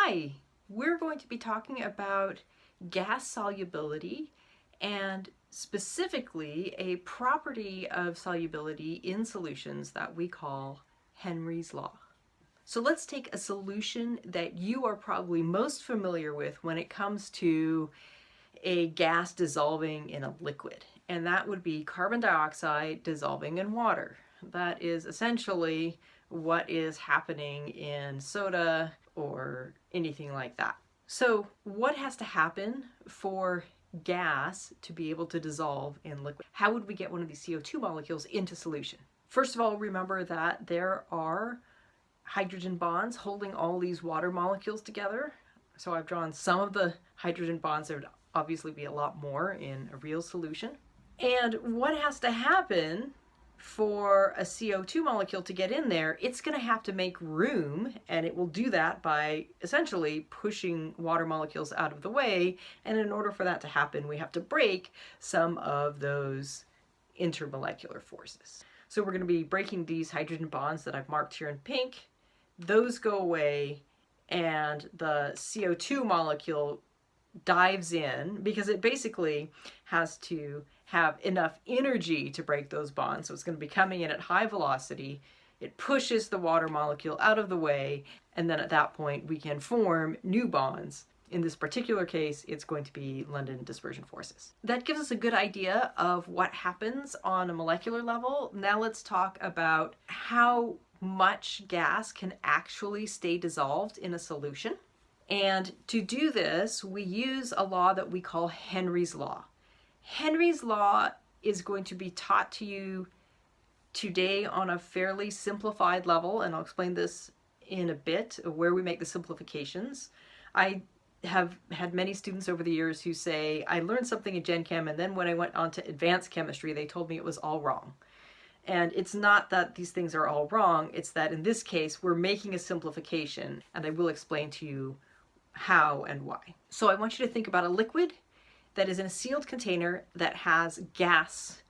Hi, we're going to be talking about gas solubility and specifically a property of solubility in solutions that we call Henry's Law. So let's take a solution that you are probably most familiar with when it comes to a gas dissolving in a liquid, and that would be carbon dioxide dissolving in water. That is essentially what is happening in soda or anything like that. So what has to happen for gas to be able to dissolve in liquid? How would we get one of these CO2 molecules into solution? First of all, remember that there are hydrogen bonds holding all these water molecules together. So I've drawn some of the hydrogen bonds. There would obviously be a lot more in a real solution. And what has to happen for a CO2 molecule to get in there? It's going to have to make room, and it will do that by essentially pushing water molecules out of the way. And in order for that to happen, we have to break some of those intermolecular forces. So we're going to be breaking these hydrogen bonds that I've marked here in pink. Those go away, and the CO2 molecule dives in because it basically has to have enough energy to break those bonds. So it's going to be coming in at high velocity. It pushes the water molecule out of the way, and then at that point we can form new bonds. In this particular case, it's going to be London dispersion forces. That gives us a good idea of what happens on a molecular level. Now let's talk about how much gas can actually stay dissolved in a solution. And to do this, we use a law that we call Henry's Law. Henry's Law is going to be taught to you today on a fairly simplified level, and I'll explain this in a bit, where we make the simplifications. I have had many students over the years who say, I learned something in Gen Chem, and then when I went on to advanced chemistry, they told me it was all wrong. And it's not that these things are all wrong, it's that in this case, we're making a simplification, and I will explain to you how and why. So I want you to think about a liquid that is in a sealed container that has gas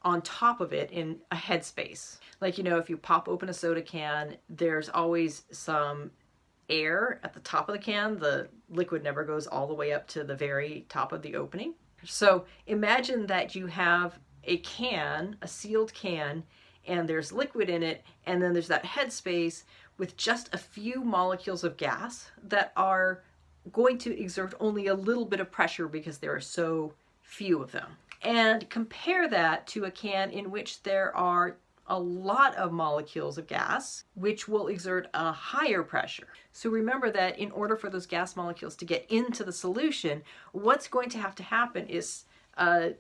on top of it in a headspace. Like, you know, if you pop open a soda can, there's always some air at the top of the can. The liquid never goes all the way up to the very top of the opening. So imagine that you have a can, a sealed can, and there's liquid in it, and then there's that headspace with just a few molecules of gas that are going to exert only a little bit of pressure because there are so few of them. And compare that to a can in which there are a lot of molecules of gas, which will exert a higher pressure. So remember that in order for those gas molecules to get into the solution, what's going to happen is a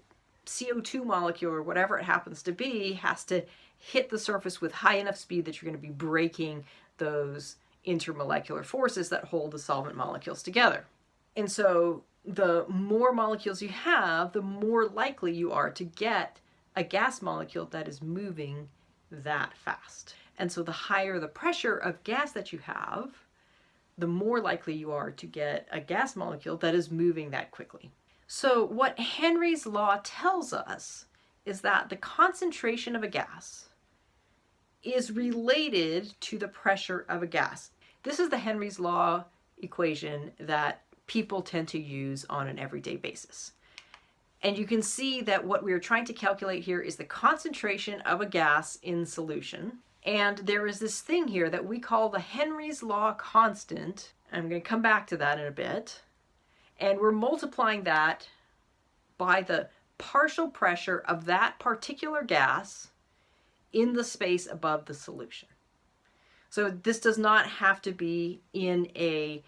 CO2 molecule, or whatever it happens to be, has to hit the surface with high enough speed that you're going to be breaking those intermolecular forces that hold the solvent molecules together. And so the more molecules you have, the more likely you are to get a gas molecule that is moving that fast. And so the higher the pressure of gas that you have, the more likely you are to get a gas molecule that is moving that quickly. So what Henry's Law tells us is that the concentration of a gas is related to the pressure of a gas. This is the Henry's Law equation that people tend to use on an everyday basis. And you can see that what we are trying to calculate here is the concentration of a gas in solution. And there is this thing here that we call the Henry's Law constant. I'm going to come back to that in a bit. And we're multiplying that by the partial pressure of that particular gas in the space above the solution. So this does not have to be in a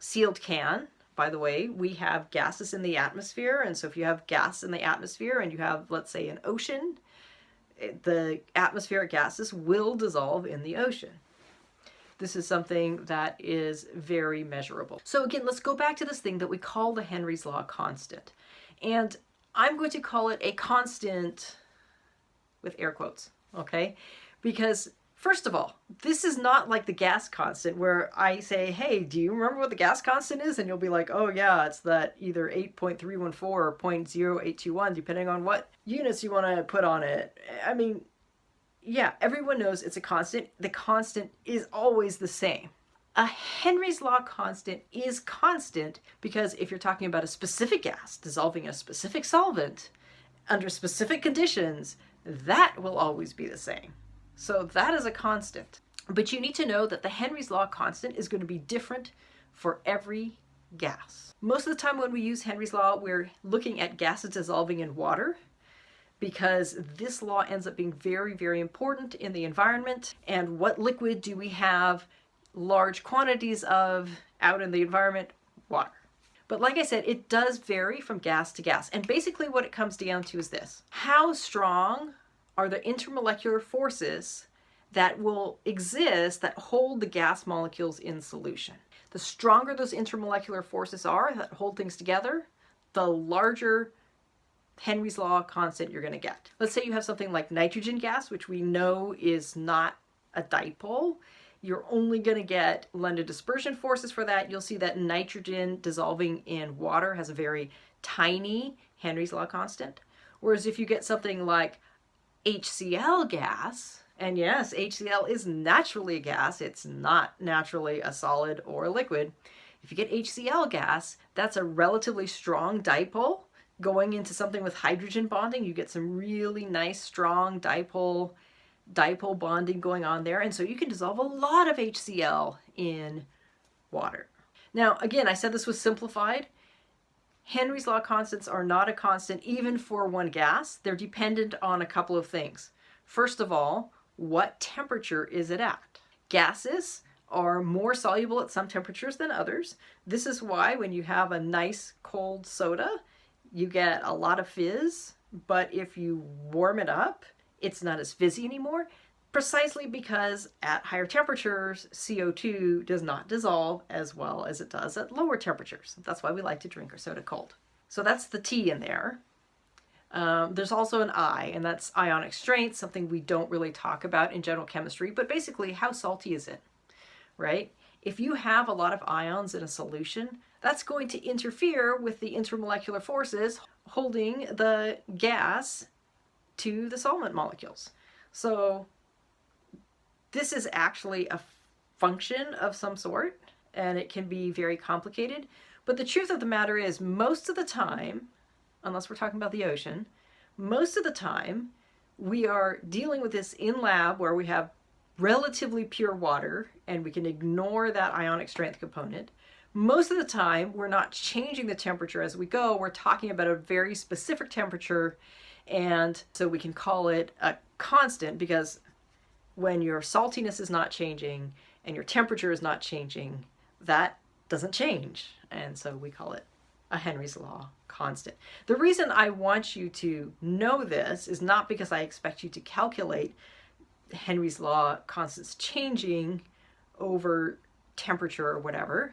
sealed can. By the way, we have gases in the atmosphere, and so if you have gas in the atmosphere and you have, let's say, an ocean, the atmospheric gases will dissolve in the ocean. This is something that is very measurable. So again, let's go back to this thing that we call the Henry's Law constant. And I'm going to call it a constant with air quotes, okay? Because first of all, this is not like the gas constant where I say, hey, do you remember what the gas constant is? And you'll be like, oh yeah, it's that either 8.314 or 0.0821, depending on what units you want to put on it. I mean, yeah, everyone knows it's a constant. The constant is always the same. A Henry's law constant is constant because if you're talking about a specific gas dissolving in a specific solvent under specific conditions, that will always be the same. So that is a constant. But you need to know that the Henry's law constant is going to be different for every gas. Most of the time when we use Henry's law, we're looking at gases dissolving in water, because this law ends up being very, very important in the environment. And what liquid do we have large quantities of out in the environment? Water. But like I said, it does vary from gas to gas. And basically what it comes down to is this: how strong are the intermolecular forces that will exist that hold the gas molecules in solution? The stronger those intermolecular forces are that hold things together, the larger Henry's law constant you're going to get. Let's say you have something like nitrogen gas, which we know is not a dipole. You're only going to get London dispersion forces for that. You'll see that nitrogen dissolving in water has a very tiny Henry's law constant. Whereas if you get something like HCl gas, and yes, HCl is naturally a gas, it's not naturally a solid or a liquid. If you get HCl gas, that's a relatively strong dipole. Going into something with hydrogen bonding, you get some really nice strong dipole bonding going on there. And so you can dissolve a lot of HCl in water. Now, again, I said this was simplified. Henry's law constants are not a constant even for one gas. They're dependent on a couple of things. First of all, what temperature is it at? Gases are more soluble at some temperatures than others. This is why when you have a nice cold soda, you get a lot of fizz, but if you warm it up, it's not as fizzy anymore, precisely because at higher temperatures, CO2 does not dissolve as well as it does at lower temperatures. That's why we like to drink our soda cold. So that's the T in there. There's also an I, and that's ionic strength, something we don't really talk about in general chemistry, but basically how salty is it, right? If you have a lot of ions in a solution, that's going to interfere with the intermolecular forces holding the gas to the solvent molecules. So this is actually a function of some sort, and it can be very complicated. But the truth of the matter is, most of the time, unless we're talking about the ocean, most of the time we are dealing with this in lab where we have relatively pure water and we can ignore that ionic strength component. Most of the time, we're not changing the temperature as we go. We're talking about a very specific temperature, and so we can call it a constant because when your saltiness is not changing and your temperature is not changing, that doesn't change. And so we call it a Henry's law constant. The reason I want you to know this is not because I expect you to calculate Henry's law constants changing over temperature or whatever,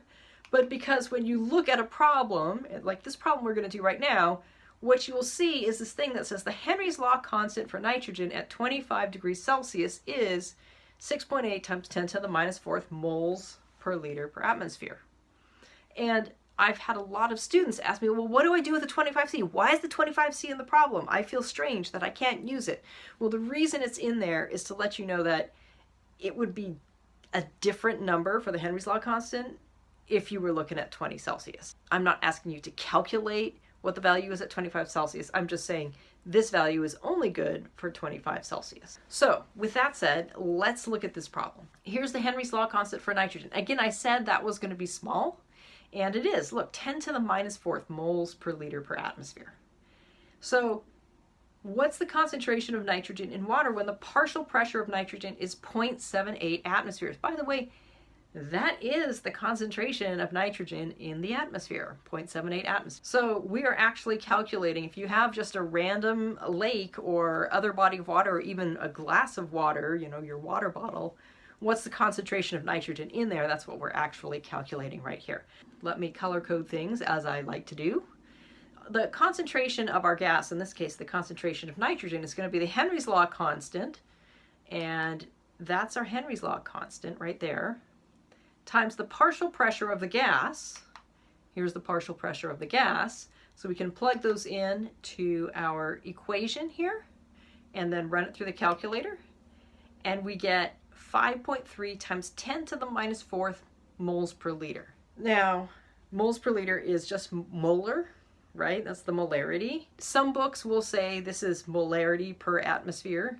but because when you look at a problem, like this problem we're going to do right now, what you will see is this thing that says the Henry's law constant for nitrogen at 25 degrees Celsius is 6.8 times 10 to the minus fourth moles per liter per atmosphere. And I've had a lot of students ask me, well, what do I do with the 25C? Why is the 25C in the problem? I feel strange that I can't use it. Well, the reason it's in there is to let you know that it would be a different number for the Henry's law constant if you were looking at 20 Celsius. I'm not asking you to calculate what the value is at 25 Celsius. I'm just saying this value is only good for 25 Celsius. So with that said, let's look at this problem. Here's the Henry's law constant for nitrogen. Again, I said that was going to be small, and it is. Look, 10 to the minus fourth moles per liter per atmosphere. So what's the concentration of nitrogen in water when the partial pressure of nitrogen is 0.78 atmospheres? By the way, that is the concentration of nitrogen in the atmosphere, 0.78 atmospheres. So we are actually calculating, if you have just a random lake or other body of water, or even a glass of water, you know, your water bottle, what's the concentration of nitrogen in there? That's what we're actually calculating right here. Let me color code things as I like to do. The concentration of our gas, in this case, the concentration of nitrogen, is going to be the Henry's law constant, and that's our Henry's law constant right there, times the partial pressure of the gas. Here's the partial pressure of the gas. So we can plug those in to our equation here and then run it through the calculator. And we get 5.3 times 10 to the minus fourth moles per liter. Now, moles per liter is just molar, right? That's the molarity. Some books will say this is molarity per atmosphere.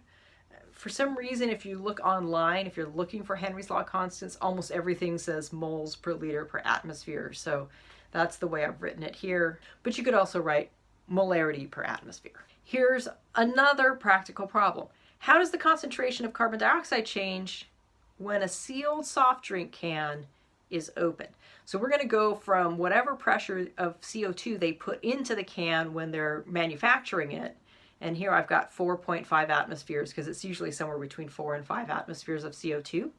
For some reason, if you look online, if you're looking for Henry's law constants, almost everything says moles per liter per atmosphere. So that's the way I've written it here. But you could also write molarity per atmosphere. Here's another practical problem. How does the concentration of carbon dioxide change when a sealed soft drink can is open? So we're going to go from whatever pressure of CO2 they put into the can when they're manufacturing it. And here I've got 4.5 atmospheres because it's usually somewhere between 4 and 5 atmospheres of CO2.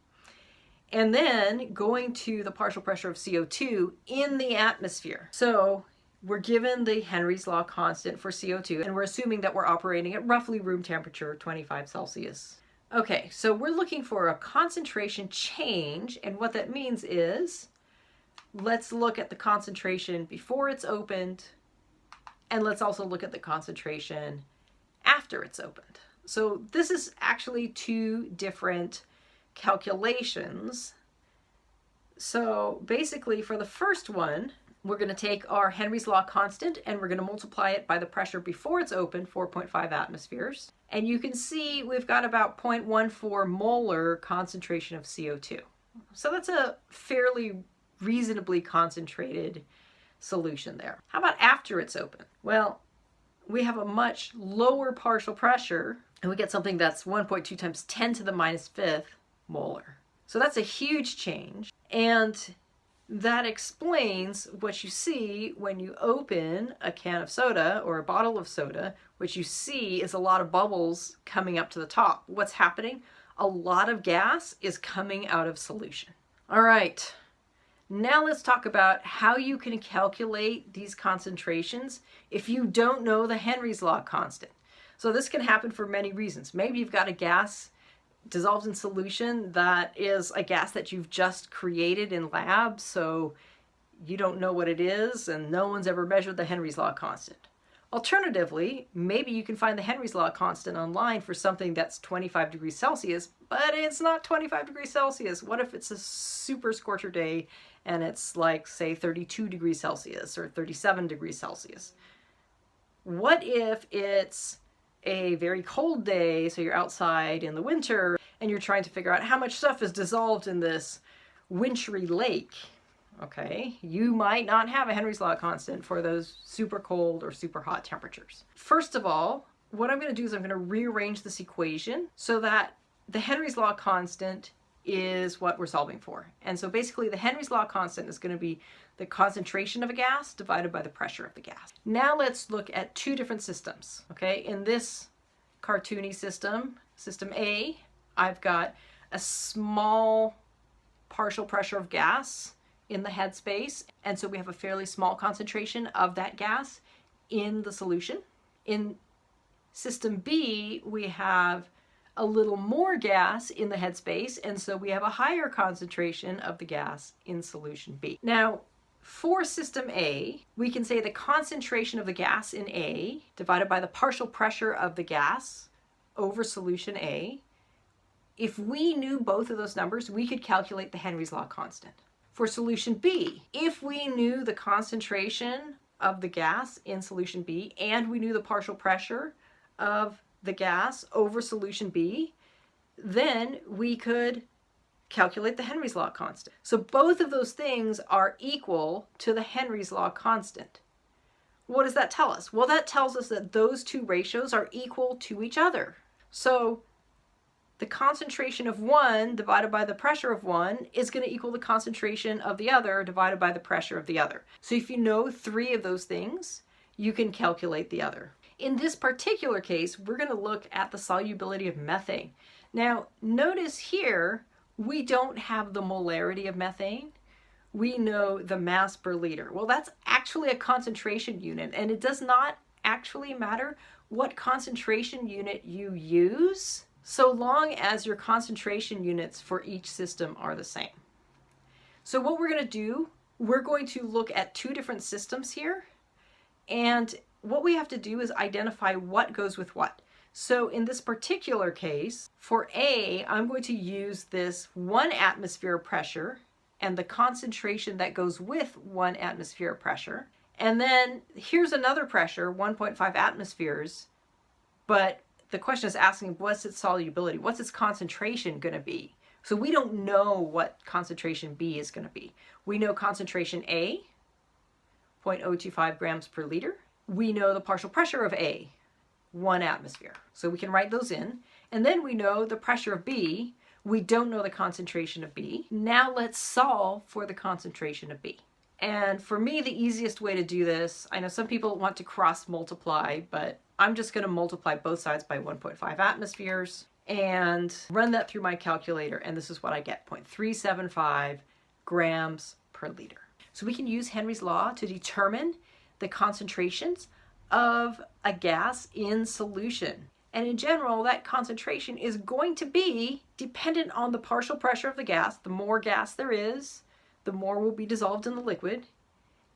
And then going to the partial pressure of CO2 in the atmosphere. So we're given the Henry's law constant for CO2, and we're assuming that we're operating at roughly room temperature, 25 Celsius. Okay, so we're looking for a concentration change, and what that means is, let's look at the concentration before it's opened, and let's also look at the concentration after it's opened. So this is actually two different calculations. So basically for the first one, we're going to take our Henry's law constant and we're going to multiply it by the pressure before it's open, 4.5 atmospheres. And you can see we've got about 0.14 molar concentration of CO2. So that's a fairly reasonably concentrated solution there. How about after it's open? Well, we have a much lower partial pressure and we get something that's 1.2 times 10 to the minus fifth molar. So that's a huge change. And that explains what you see when you open a can of soda or a bottle of soda. What you see is a lot of bubbles coming up to the top. What's happening? A lot of gas is coming out of solution. All right, now let's talk about how you can calculate these concentrations if you don't know the Henry's law constant. So this can happen for many reasons. Maybe you've got a gas dissolved in solution that is a gas that you've just created in lab, so you don't know what it is and no one's ever measured the Henry's law constant. Alternatively, maybe you can find the Henry's law constant online for something that's 25 degrees Celsius, but it's not 25 degrees Celsius. What if it's a super scorcher day and it's like, say, 32 degrees Celsius or 37 degrees Celsius? What if it's a very cold day, so you're outside in the winter and you're trying to figure out how much stuff is dissolved in this wintry lake? Okay, you might not have a Henry's law constant for those super cold or super hot temperatures. First of all, what I'm going to do is I'm going to rearrange this equation so that the Henry's law constant is what we're solving for. And so basically the Henry's law constant is going to be the concentration of a gas divided by the pressure of the gas. Now let's look at two different systems. Okay, in this cartoony system, system A, I've got a small partial pressure of gas in the headspace, and so we have a fairly small concentration of that gas in the solution. In system B, we have a little more gas in the headspace, and so we have a higher concentration of the gas in solution B. Now, for system A, we can say the concentration of the gas in A divided by the partial pressure of the gas over solution A. If we knew both of those numbers, we could calculate the Henry's law constant. For solution B, if we knew the concentration of the gas in solution B and we knew the partial pressure of the gas over solution B, then we could calculate the Henry's law constant. So both of those things are equal to the Henry's law constant. What does that tell us? Well, that tells us that those two ratios are equal to each other. So the concentration of one divided by the pressure of one is going to equal the concentration of the other divided by the pressure of the other. So if you know three of those things, you can calculate the other. In this particular case, we're going to look at the solubility of methane. Now, notice here, we don't have the molarity of methane. We know the mass per liter. Well, that's actually a concentration unit, and it does not actually matter what concentration unit you use, so long as your concentration units for each system are the same. So what we're going to do, we're going to look at two different systems here, and what we have to do is identify what goes with what. So in this particular case, for A, I'm going to use this 1 atmosphere pressure and the concentration that goes with 1 atmosphere of pressure. And then here's another pressure, 1.5 atmospheres, but the question is asking what's its solubility? What's its concentration going to be? So we don't know what concentration B is going to be. We know concentration A, 0.025 grams per liter. We know the partial pressure of A, 1 atmosphere. So we can write those in. And then we know the pressure of B. We don't know the concentration of B. Now let's solve for the concentration of B. And for me, the easiest way to do this, I know some people want to cross multiply, but I'm just going to multiply both sides by 1.5 atmospheres and run that through my calculator. And this is what I get, 0.375 grams per liter. So we can use Henry's law to determine the concentrations of a gas in solution. And in general, that concentration is going to be dependent on the partial pressure of the gas. The more gas there is, the more will be dissolved in the liquid.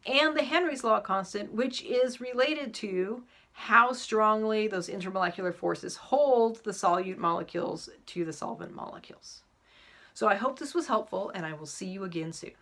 And the Henry's law constant, which is related to how strongly those intermolecular forces hold the solute molecules to the solvent molecules. So I hope this was helpful, and I will see you again soon.